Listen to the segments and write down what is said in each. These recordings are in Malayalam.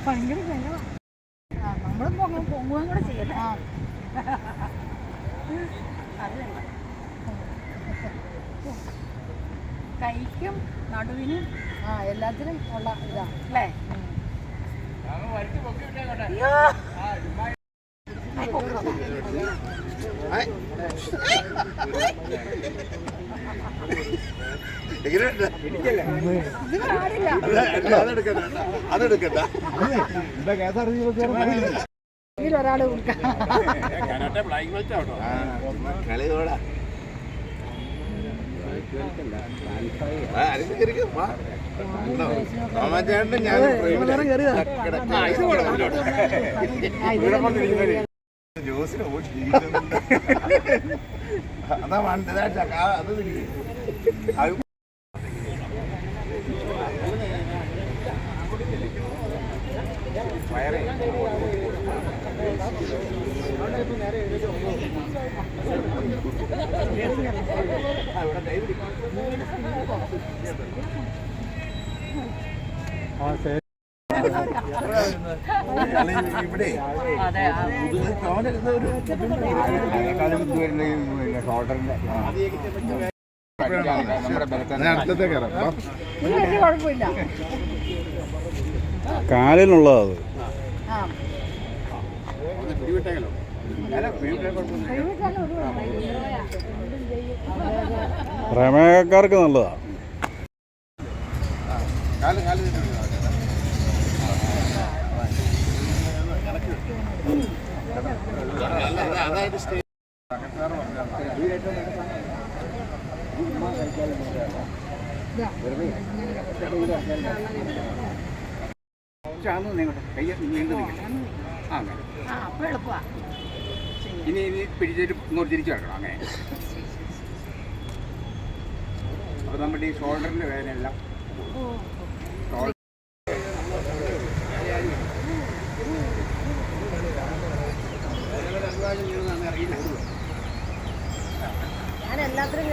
ഭയങ്കര നമ്മളിപ്പോ അങ്ങനെ പൊങ്ങുകയും കൂടെ ചെയ്യല്ലേ. അത് കൈക്കും നടുവിനും എല്ലാത്തിനും ഉള്ള ഇതാ അല്ലേ. ഒരാള് അതാ അത് വയറേ ഇവിടെ കാലിനുള്ളത് പ്രമേഹക്കാർക്ക് നല്ലതാ. ഇനി പിടിച്ചിട്ട് ഇങ്ങോട്ട് തിരിച്ചു വെക്കണം അങ്ങനെ. അപ്പോൾ നമ്മുടെ ഈ ഷോൾഡറിൻ്റെ വേദനയെല്ലാം ഞാൻ എല്ലാത്തിനും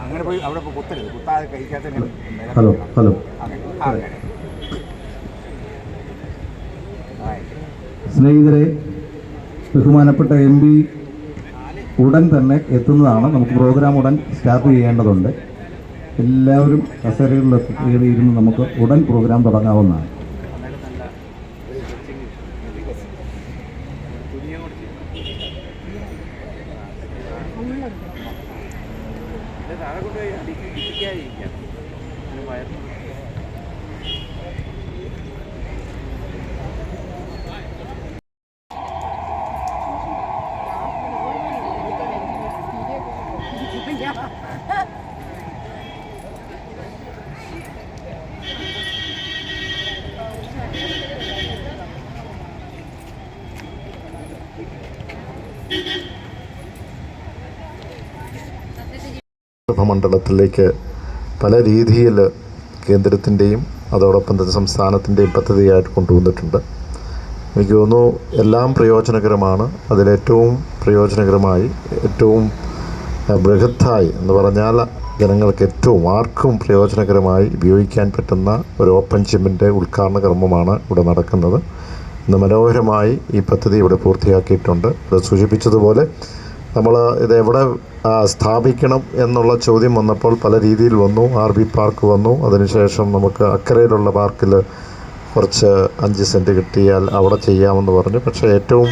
അങ്ങനെ പോയി അവിടെ കുത്തരുത്, കുത്താതെ കഴിക്കാത്ത. ഹലോ ഹലോ സ്നേഹിതരെ, ബഹുമാനപ്പെട്ട MP ഉടൻ തന്നെ എത്തുന്നതാണ്. നമുക്ക് പ്രോഗ്രാം ഉടൻ സ്റ്റാർട്ട് ചെയ്യേണ്ടതുണ്ട്. എല്ലാവരും കസേരകളിലൊക്കെ കയറിയിരുന്ന് നമുക്ക് ഉടൻ പ്രോഗ്രാം തുടങ്ങാവുന്നതാണ്. മണ്ഡലത്തിലേക്ക് പല രീതിയിൽ കേന്ദ്രത്തിൻ്റെയും അതോടൊപ്പം തന്നെ സംസ്ഥാനത്തിൻ്റെയും പദ്ധതിയായിട്ട് കൊണ്ടുവന്നിട്ടുണ്ട്. എനിക്ക് തോന്നുന്നു എല്ലാം പ്രയോജനകരമാണ്. അതിലേറ്റവും പ്രയോജനകരമായി ഏറ്റവും ബൃഹത്തായി എന്ന് പറഞ്ഞാൽ ജനങ്ങൾക്ക് ഏറ്റവും ആർക്കും പ്രയോജനകരമായി ഉപയോഗിക്കാൻ പറ്റുന്ന ഒരു ഓപ്പൺ ജിമ്മിൻ്റെ ഉദ്ഘാടന കർമ്മമാണ് ഇവിടെ നടക്കുന്നത്. ഇന്ന് മനോഹരമായി ഈ പദ്ധതി ഇവിടെ പൂർത്തിയാക്കിയിട്ടുണ്ട്. അത് സൂചിപ്പിച്ചതുപോലെ നമ്മൾ ഇതെവിടെ സ്ഥാപിക്കണം എന്നുള്ള ചോദ്യം വന്നപ്പോൾ പല രീതിയിൽ വന്നു. RB പാർക്ക് വന്നു. അതിനുശേഷം നമുക്ക് അക്കരയിലുള്ള പാർക്കിൽ കുറച്ച് 5 സെൻറ്റ് കിട്ടിയാൽ അവിടെ ചെയ്യാമെന്ന് പറഞ്ഞു. പക്ഷേ ഏറ്റവും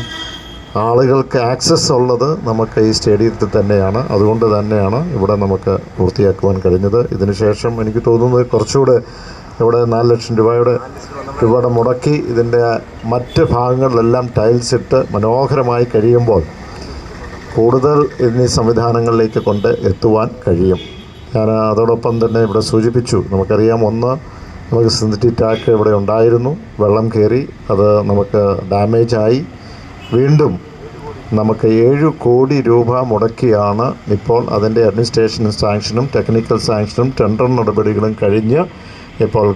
ആളുകൾക്ക് ആക്സസ് ഉള്ളത് നമുക്ക് ഈ സ്റ്റേഡിയത്തിൽ തന്നെയാണ്. അതുകൊണ്ട് തന്നെയാണ് ഇവിടെ നമുക്ക് പൂർത്തിയാക്കുവാൻ കഴിഞ്ഞത്. ഇതിനുശേഷം എനിക്ക് തോന്നുന്നത് കുറച്ചുകൂടെ ഇവിടെ 4 ലക്ഷം രൂപയുടെ മുടക്കി ഇതിൻ്റെ മറ്റ് ഭാഗങ്ങളിലെല്ലാം ടൈൽസ് ഇട്ട് മനോഹരമായി കഴിയുമ്പോൾ കൂടുതൽ എന്നീ സംവിധാനങ്ങളിലേക്ക് കൊണ്ട് എത്തുവാൻ കഴിയും. ഞാൻ അതോടൊപ്പം തന്നെ ഇവിടെ സൂചിപ്പിച്ചു, നമുക്കറിയാം, ഒന്ന് നമുക്ക് സിന്തറ്റിക് ടാക്ക് ഇവിടെ ഉണ്ടായിരുന്നു, വെള്ളം കയറി അത് നമുക്ക് ഡാമേജായി. വീണ്ടും നമുക്ക് 7 കോടി രൂപ മുടക്കിയാണ് ഇപ്പോൾ അതിൻ്റെ അഡ്മിനിസ്ട്രേഷൻ സാങ്ഷനും ടെക്നിക്കൽ സാങ്ഷനും ടെൻഡർ നടപടികളും കഴിഞ്ഞ് ഇപ്പോൾ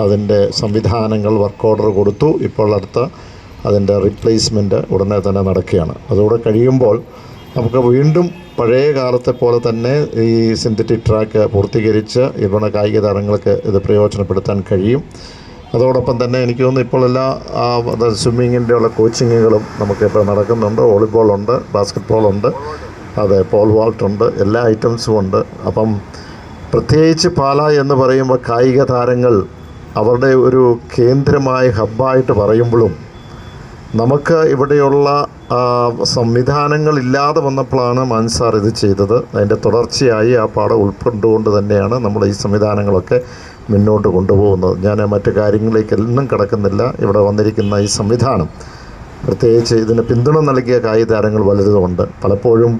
അതിൻ്റെ സംവിധാനങ്ങൾ വർക്ക് ഓർഡർ കൊടുത്തു. ഇപ്പോൾ അതിൻ്റെ റീപ്ലേസ്മെൻറ്റ് ഉടനെ തന്നെ നടക്കുകയാണ്. അതുകൂടെ കഴിയുമ്പോൾ നമുക്ക് വീണ്ടും പഴയ കാലത്തെ പോലെ തന്നെ ഈ സിന്തറ്റിക് ട്രാക്ക് പൂർത്തീകരിച്ച് ഇവിടെ കായിക താരങ്ങൾക്ക് ഇത് പ്രയോജനപ്പെടുത്താൻ കഴിയും. അതോടൊപ്പം തന്നെ എനിക്ക് തോന്നുന്നു ഇപ്പോൾ എല്ലാ സ്വിമ്മിങ്ങിൻ്റെ ഉള്ള കോച്ചിങ്ങുകളും നമുക്കിപ്പോൾ നടക്കുന്നുണ്ട്. വോളിബോളുണ്ട്, ബാസ്കറ്റ്ബോളുണ്ട്, അതെ, പോൾ വാൾട്ടുണ്ട്, എല്ലാ ഐറ്റംസും ഉണ്ട്. അപ്പം പ്രത്യേകിച്ച് പാല എന്ന് പറയുമ്പോൾ കായിക താരങ്ങൾ അവരുടെ ഒരു കേന്ദ്രമായ ഹബ്ബായിട്ട് പറയുമ്പോഴും നമുക്ക് ഇവിടെയുള്ള സംവിധാനങ്ങളില്ലാതെ വന്നപ്പോഴാണ് മാൻസാർ ഇത് ചെയ്തത്. അതിൻ്റെ തുടർച്ചയായി ആ പാഠം ഉൾക്കൊണ്ടുകൊണ്ട് തന്നെയാണ് നമ്മൾ ഈ സംവിധാനങ്ങളൊക്കെ മുന്നോട്ട് കൊണ്ടുപോകുന്നത്. ഞാൻ മറ്റു കാര്യങ്ങളിലേക്കൊന്നും കടക്കുന്നില്ല. ഇവിടെ വന്നിരിക്കുന്ന ഈ സംവിധാനം, പ്രത്യേകിച്ച് ഇതിന് പിന്തുണ നൽകിയ കായിക താരങ്ങൾ പലരുമുണ്ട്. പലപ്പോഴും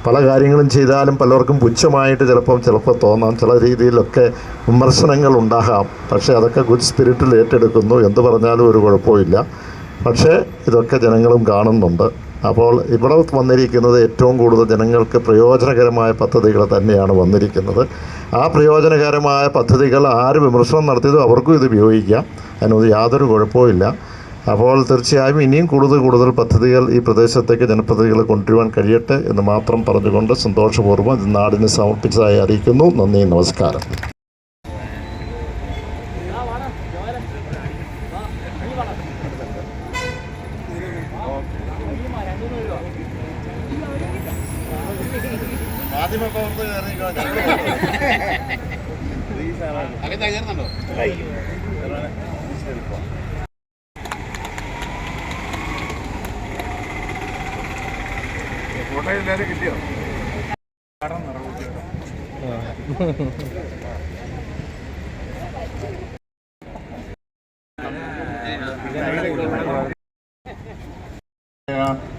പല കാര്യങ്ങളും ചെയ്താലും പലർക്കും പുച്ഛമായിട്ട് ചിലപ്പോൾ തോന്നാം. ചില രീതിയിലൊക്കെ വിമർശനങ്ങൾ ഉണ്ടാകാം. പക്ഷേ അതൊക്കെ ഗുഡ് സ്പിരിറ്റിൽ ഏറ്റെടുക്കുന്നു. എന്ത് പറഞ്ഞാലും ഒരു കുഴപ്പമില്ല. പക്ഷേ ഇതൊക്കെ ജനങ്ങളും കാണുന്നുണ്ട്. അപ്പോൾ ഇവിടെ വന്നിരിക്കുന്നത് ഏറ്റവും കൂടുതൽ ജനങ്ങൾക്ക് പ്രയോജനകരമായ പദ്ധതികൾ തന്നെയാണ് വന്നിരിക്കുന്നത്. ആ പ്രയോജനകരമായ പദ്ധതികൾ ആര് വിമർശനം നടത്തിയതോ അവർക്കും ഇത് ഉപയോഗിക്കാം. അതിനൊന്നും യാതൊരു കുഴപ്പമില്ല. അപ്പോൾ തീർച്ചയായും ഇനിയും കൂടുതൽ പദ്ധതികൾ ഈ പ്രദേശത്തേക്ക് ജനപ്രതിനിധികൾ കൊണ്ടുവരുവാൻ കഴിയട്ടെ എന്ന് മാത്രം പറഞ്ഞുകൊണ്ട് സന്തോഷപൂർവ്വം ഇത് നാടിന് സമർപ്പിച്ചതായി അറിയിക്കുന്നു. നന്ദി, നമസ്കാരം. ഫോട്ടോ എല്ലാവരും കിട്ടിയോ?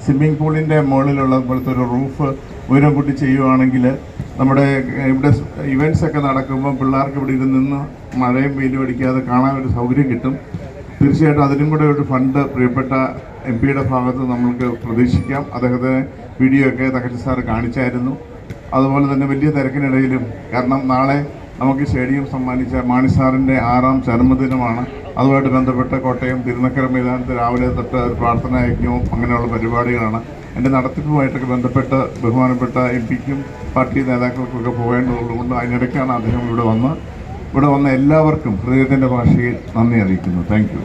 സ്വിമ്മിംഗ് പൂളിൻ്റെ മുകളിലുള്ള പോലത്തെ ഒരു റൂഫ് ഉയരം കൂട്ടി ചെയ്യുവാണെങ്കിൽ നമ്മുടെ ഇവിടെ ഇവൻറ്റ്സ് ഒക്കെ നടക്കുമ്പോൾ പിള്ളേർക്ക് ഇവിടെ ഇരുന്ന് മഴയും വെയിലും അടിക്കാതെ കാണാൻ ഒരു സൗകര്യം കിട്ടും. തീർച്ചയായിട്ടും അതിനും കൂടെ ഒരു ഫണ്ട് പ്രിയപ്പെട്ട MP-യുടെ ഭാഗത്ത് നമ്മൾക്ക് പ്രതീക്ഷിക്കാം. അദ്ദേഹത്തെ വീഡിയോ ഒക്കെ തകച്ചി സാർ കാണിച്ചായിരുന്നു. അതുപോലെ തന്നെ വലിയ തിരക്കിനിടയിലും, കാരണം നാളെ നമുക്ക് സ്റ്റേഡിയം സമ്മാനിച്ച മാണി സാറിൻ്റെ 6ാം ചരമദിനമാണ്. അതുമായിട്ട് ബന്ധപ്പെട്ട് കോട്ടയം തിരുനക്കര മൈതാനത്ത് രാവിലെ തൊട്ട് ഒരു പ്രാർത്ഥനാ യജ്ഞവും അങ്ങനെയുള്ള പരിപാടികളാണ്. എൻ്റെ നടത്തിപ്പുമായിട്ടൊക്കെ ബന്ധപ്പെട്ട് ബഹുമാനപ്പെട്ട MP-ക്കും പാർട്ടി നേതാക്കൾക്കൊക്കെ പോകേണ്ടതുള്ളതുകൊണ്ട് അതിനിടയ്ക്കാണ് അദ്ദേഹം ഇവിടെ വന്ന എല്ലാവർക്കും ഹൃദയത്തിൻ്റെ ഭാഷയിൽ നന്ദി അറിയിക്കുന്നു. Thank you.